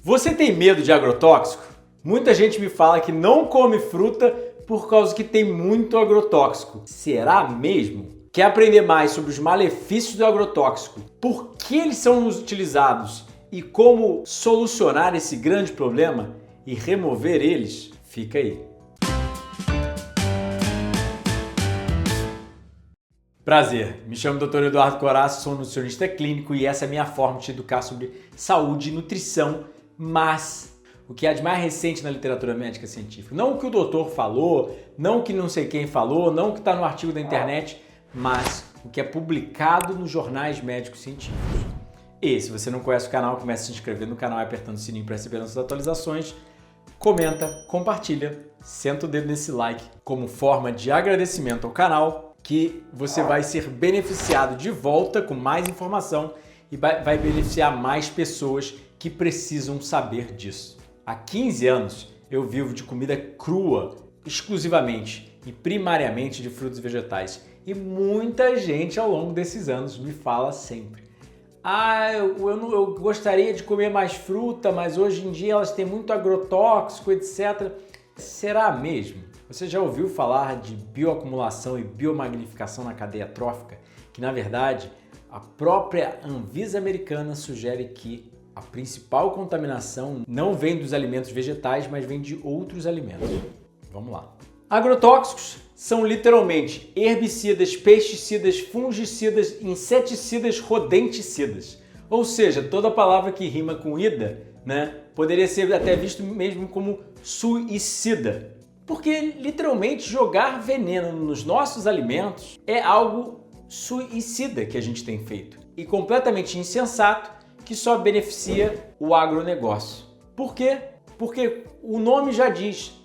Você tem medo de agrotóxico? Muita gente me fala que não come fruta por causa que tem muito agrotóxico. Será mesmo? Quer aprender mais sobre os malefícios do agrotóxico, por que eles são utilizados e como solucionar esse grande problema e remover eles? Fica aí. Prazer, me chamo Dr. Eduardo Coraço, sou nutricionista clínico e essa é a minha forma de te educar sobre saúde e nutrição, mas o que há de mais recente na literatura médica científica. Não o que o doutor falou, não o que não sei quem falou, não o que está no artigo da internet, mas o que é publicado nos jornais médicos científicos. E se você não conhece o canal, comece a se inscrever no canal e apertando o sininho para receber nossas atualizações. Comenta, compartilha, senta o dedo nesse like como forma de agradecimento ao canal, que você vai ser beneficiado de volta com mais informação e vai beneficiar mais pessoas que precisam saber disso. Há 15 anos eu vivo de comida crua, exclusivamente e primariamente de frutos e vegetais. E muita gente ao longo desses anos me fala sempre: eu gostaria de comer mais fruta, mas hoje em dia elas têm muito agrotóxico, etc. Será mesmo? Você já ouviu falar de bioacumulação e biomagnificação na cadeia trófica? Que na verdade a própria Anvisa americana sugere que a principal contaminação não vem dos alimentos vegetais, mas vem de outros alimentos. Vamos lá. Agrotóxicos são literalmente herbicidas, pesticidas, fungicidas, inseticidas, rodenticidas. Ou seja, toda palavra que rima com ida, poderia ser até visto mesmo como suicida. Porque literalmente jogar veneno nos nossos alimentos é algo suicida que a gente tem feito e completamente insensato, que só beneficia o agronegócio. Por quê? Porque o nome já diz: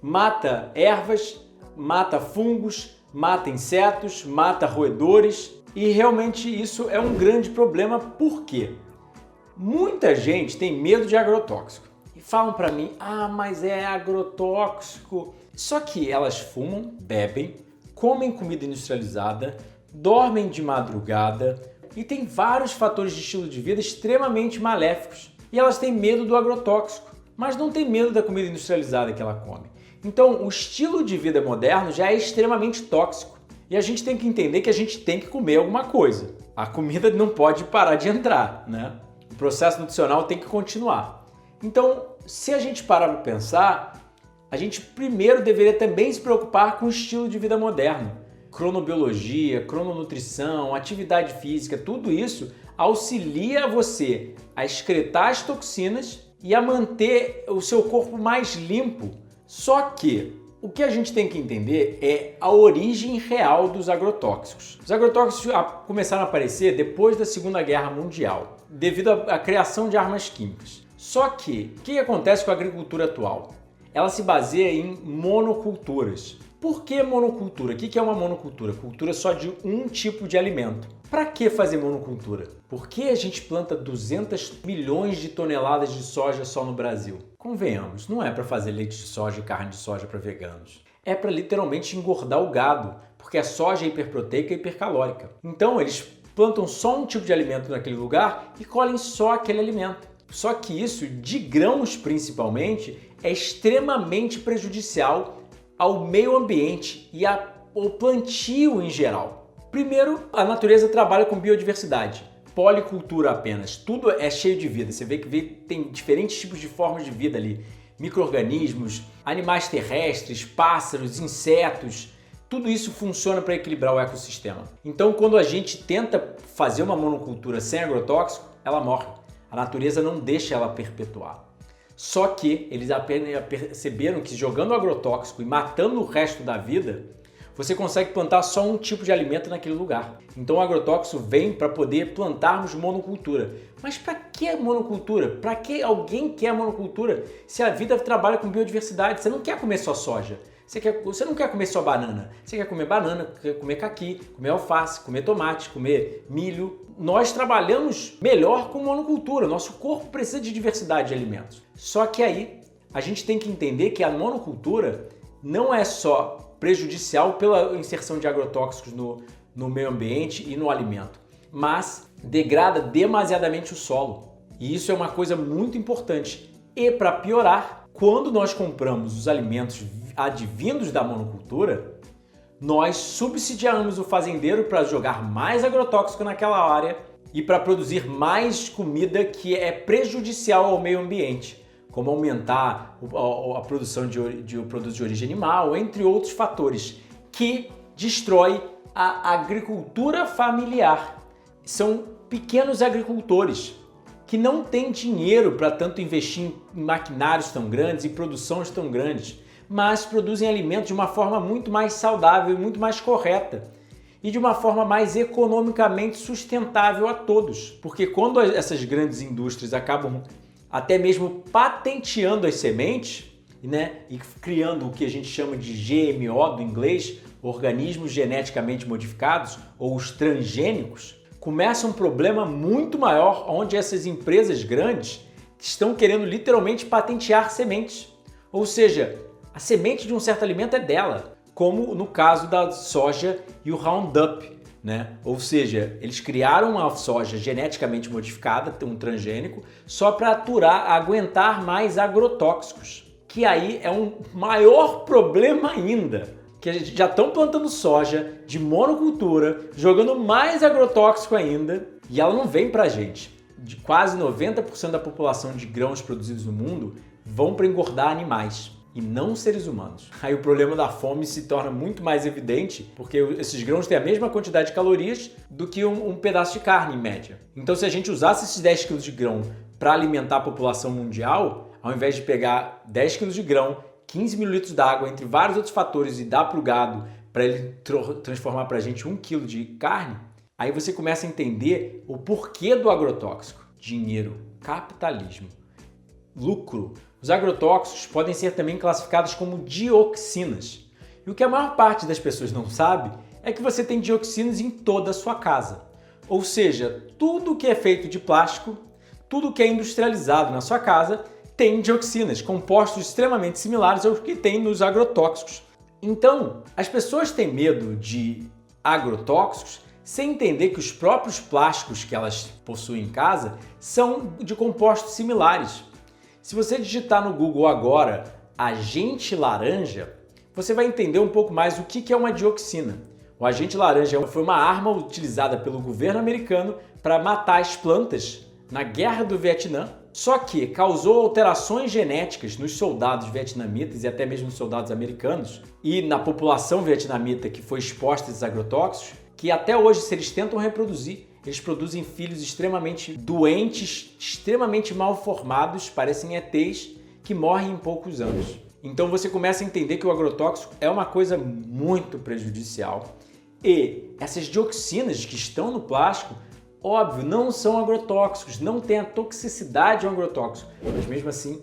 mata ervas, mata fungos, mata insetos, mata roedores, e realmente isso é um grande problema. Por quê? Muita gente tem medo de agrotóxico e falam para mim: mas é agrotóxico. Só que elas fumam, bebem, comem comida industrializada, dormem de madrugada e tem vários fatores de estilo de vida extremamente maléficos. E elas têm medo do agrotóxico, mas não têm medo da comida industrializada que ela come. Então, o estilo de vida moderno já é extremamente tóxico. E a gente tem que entender que a gente tem que comer alguma coisa. A comida não pode parar de entrar, O processo nutricional tem que continuar. Então, se a gente parar para pensar, a gente primeiro deveria também se preocupar com o estilo de vida moderno. Cronobiologia, crononutrição, atividade física, tudo isso auxilia você a excretar as toxinas e a manter o seu corpo mais limpo. Só que o que a gente tem que entender é a origem real dos agrotóxicos. Os agrotóxicos começaram a aparecer depois da Segunda Guerra Mundial, devido à criação de armas químicas. Só que, o que acontece com a agricultura atual? Ela se baseia em monoculturas. Por que monocultura? O que é uma monocultura? Cultura só de um tipo de alimento. Para que fazer monocultura? Por que a gente planta 200 milhões de toneladas de soja só no Brasil? Convenhamos, não é para fazer leite de soja e carne de soja para veganos. É para literalmente engordar o gado, porque a soja é hiperproteica e hipercalórica. Então eles plantam só um tipo de alimento naquele lugar e colhem só aquele alimento. Só que isso, de grãos principalmente, é extremamente prejudicial ao meio ambiente e ao plantio em geral. Primeiro, a natureza trabalha com biodiversidade, policultura apenas, tudo é cheio de vida. Você vê que tem diferentes tipos de formas de vida ali, micro-organismos, animais terrestres, pássaros, insetos, tudo isso funciona para equilibrar o ecossistema. Então, quando a gente tenta fazer uma monocultura sem agrotóxico, ela morre. A natureza não deixa ela perpetuar. Só que eles apenas perceberam que jogando agrotóxico e matando o resto da vida, você consegue plantar só um tipo de alimento naquele lugar. Então o agrotóxico vem para poder plantarmos monocultura. Mas para que monocultura? Para que alguém quer monocultura se a vida trabalha com biodiversidade? Você não quer comer só soja. Você não quer comer só banana. Você quer comer banana, quer comer caqui, comer alface, comer tomate, comer milho. Nós trabalhamos melhor com monocultura. Nosso corpo precisa de diversidade de alimentos. Só que aí a gente tem que entender que a monocultura não é só prejudicial pela inserção de agrotóxicos no meio ambiente e no alimento, mas degrada demasiadamente o solo. E isso é uma coisa muito importante. E para piorar, quando nós compramos os alimentos advindos da monocultura, nós subsidiamos o fazendeiro para jogar mais agrotóxico naquela área e para produzir mais comida que é prejudicial ao meio ambiente, como aumentar a produção de produtos de origem animal, entre outros fatores, que destrói a agricultura familiar. São pequenos agricultores que não têm dinheiro para tanto investir em maquinários tão grandes e produções tão grandes, mas produzem alimentos de uma forma muito mais saudável e muito mais correta e de uma forma mais economicamente sustentável a todos. Porque quando essas grandes indústrias acabam até mesmo patenteando as sementes, né, e criando o que a gente chama de GMO do inglês, organismos geneticamente modificados, ou os transgênicos, começa um problema muito maior onde essas empresas grandes estão querendo literalmente patentear sementes. Ou seja, a semente de um certo alimento é dela, como no caso da soja e o Roundup, né? Ou seja, eles criaram uma soja geneticamente modificada, um transgênico, só para aguentar mais agrotóxicos, que aí é um maior problema ainda. Que a gente já estão plantando soja de monocultura, jogando mais agrotóxico ainda, e ela não vem pra gente. De quase 90% da população de grãos produzidos no mundo vão para engordar animais e não seres humanos. Aí o problema da fome se torna muito mais evidente, porque esses grãos têm a mesma quantidade de calorias do que um pedaço de carne em média. Então se a gente usasse esses 10 kg de grão para alimentar a população mundial, ao invés de pegar 10 kg de grão, 15 ml de água, entre vários outros fatores, e dar para o gado para ele transformar para a gente 1 kg de carne, aí você começa a entender o porquê do agrotóxico. Dinheiro, capitalismo, lucro. Os agrotóxicos podem ser também classificados como dioxinas. E o que a maior parte das pessoas não sabe é que você tem dioxinas em toda a sua casa. Ou seja, tudo que é feito de plástico, tudo que é industrializado na sua casa, tem dioxinas, compostos extremamente similares aos que tem nos agrotóxicos. Então, as pessoas têm medo de agrotóxicos sem entender que os próprios plásticos que elas possuem em casa são de compostos similares. Se você digitar no Google agora agente laranja, você vai entender um pouco mais o que é uma dioxina. O agente laranja foi uma arma utilizada pelo governo americano para matar as plantas na Guerra do Vietnã, só que causou alterações genéticas nos soldados vietnamitas e até mesmo nos soldados americanos e na população vietnamita que foi exposta a esses agrotóxicos, que até hoje, se eles tentam reproduzir, eles produzem filhos extremamente doentes, extremamente mal formados, parecem ETs, que morrem em poucos anos. Então você começa a entender que o agrotóxico é uma coisa muito prejudicial e essas dioxinas que estão no plástico, óbvio, não são agrotóxicos, não tem a toxicidade de um agrotóxico, mas mesmo assim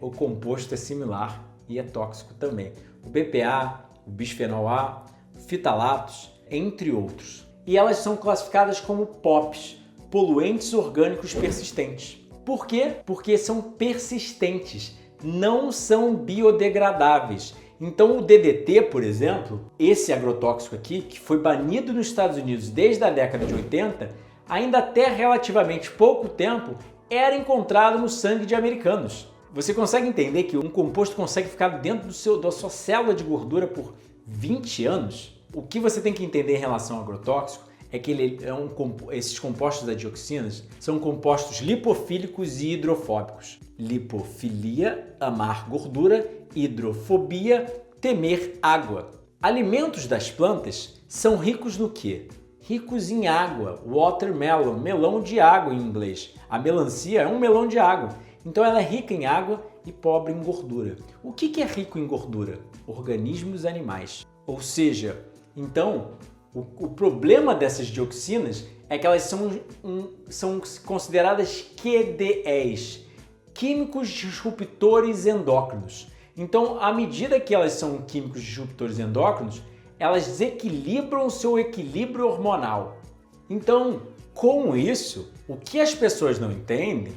o composto é similar e é tóxico também. O BPA, o bisfenol A, fitalatos, entre outros. E elas são classificadas como POPs, poluentes orgânicos persistentes. Por quê? Porque são persistentes, não são biodegradáveis. Então o DDT, por exemplo, esse agrotóxico aqui, que foi banido nos Estados Unidos desde a década de 80, ainda até relativamente pouco tempo era encontrado no sangue de americanos. Você consegue entender que um composto consegue ficar dentro da sua célula de gordura por 20 anos? O que você tem que entender em relação ao agrotóxico é que esses compostos das dioxinas são compostos lipofílicos e hidrofóbicos. Lipofilia, amar gordura, hidrofobia, temer água. Alimentos das plantas são ricos no quê? Ricos em água, watermelon, melão de água em inglês. A melancia é um melão de água, então ela é rica em água e pobre em gordura. O que é rico em gordura? Organismos animais. Ou seja, então, o problema dessas dioxinas é que elas são consideradas QDEs, químicos disruptores endócrinos. Então, à medida que elas são químicos disruptores endócrinos, elas desequilibram o seu equilíbrio hormonal. Então, com isso, o que as pessoas não entendem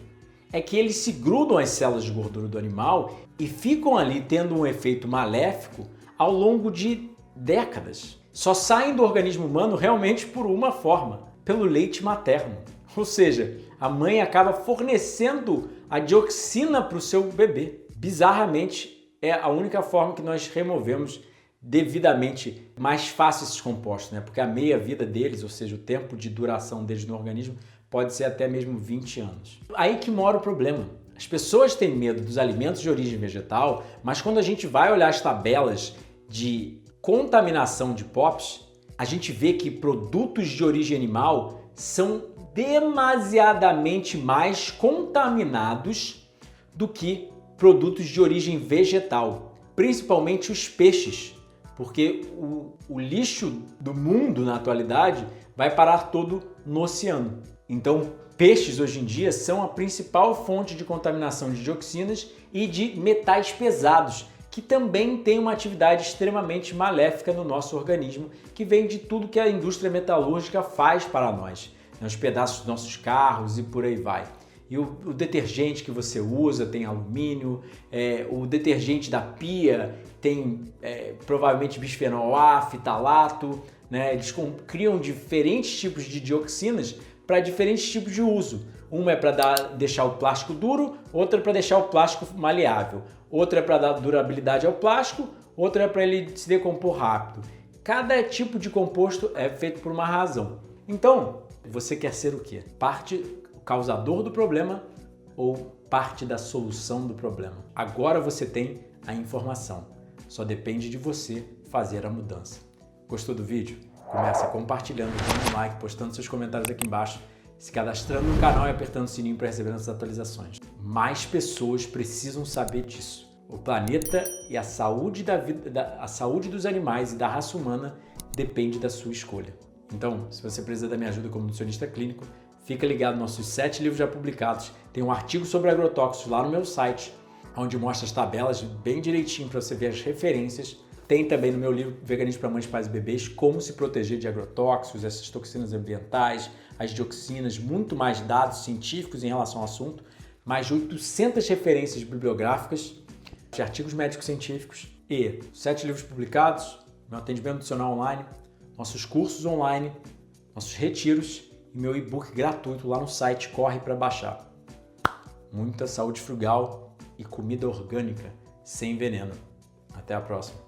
é que eles se grudam às células de gordura do animal e ficam ali tendo um efeito maléfico ao longo de décadas. Só saem do organismo humano realmente por uma forma, pelo leite materno. Ou seja, a mãe acaba fornecendo a dioxina para o seu bebê. Bizarramente, é a única forma que nós removemos devidamente mais fácil esses compostos, né? Porque a meia-vida deles, ou seja, o tempo de duração deles no organismo, pode ser até mesmo 20 anos. Aí que mora o problema. As pessoas têm medo dos alimentos de origem vegetal, mas quando a gente vai olhar as tabelas de contaminação de POPs, a gente vê que produtos de origem animal são demasiadamente mais contaminados do que produtos de origem vegetal, principalmente os peixes, porque o lixo do mundo na atualidade vai parar todo no oceano. Então, peixes hoje em dia são a principal fonte de contaminação de dioxinas e de metais pesados, que também tem uma atividade extremamente maléfica no nosso organismo, que vem de tudo que a indústria metalúrgica faz para nós, né? Os pedaços dos nossos carros e por aí vai. E o detergente que você usa tem alumínio, o detergente da pia tem provavelmente bisfenol A, fitalato, né? Eles criam diferentes tipos de dioxinas para diferentes tipos de uso. Uma é para deixar o plástico duro, outra é para deixar o plástico maleável, outra é para dar durabilidade ao plástico, outra é para ele se decompor rápido. Cada tipo de composto é feito por uma razão. Então, você quer ser o quê? O causador do problema ou parte da solução do problema? Agora você tem a informação. Só depende de você fazer a mudança. Gostou do vídeo? Começa compartilhando, dando um like, postando seus comentários aqui embaixo, se cadastrando no canal e apertando o sininho para receber as atualizações. Mais pessoas precisam saber disso. O planeta e a saúde a saúde dos animais e da raça humana depende da sua escolha. Então, se você precisa da minha ajuda como nutricionista clínico, fica ligado nos nossos 7 livros já publicados. Tem um artigo sobre agrotóxicos lá no meu site, onde mostra as tabelas bem direitinho para você ver as referências. Tem também no meu livro Veganismo para Mães, Pais e Bebês, como se proteger de agrotóxicos, essas toxinas ambientais, as dioxinas, muito mais dados científicos em relação ao assunto, mais de 800 referências bibliográficas, de artigos médicos científicos e 7 livros publicados, meu atendimento nutricional online, nossos cursos online, nossos retiros e meu e-book gratuito lá no site, corre para baixar. Muita saúde frugal e comida orgânica, sem veneno. Até a próxima.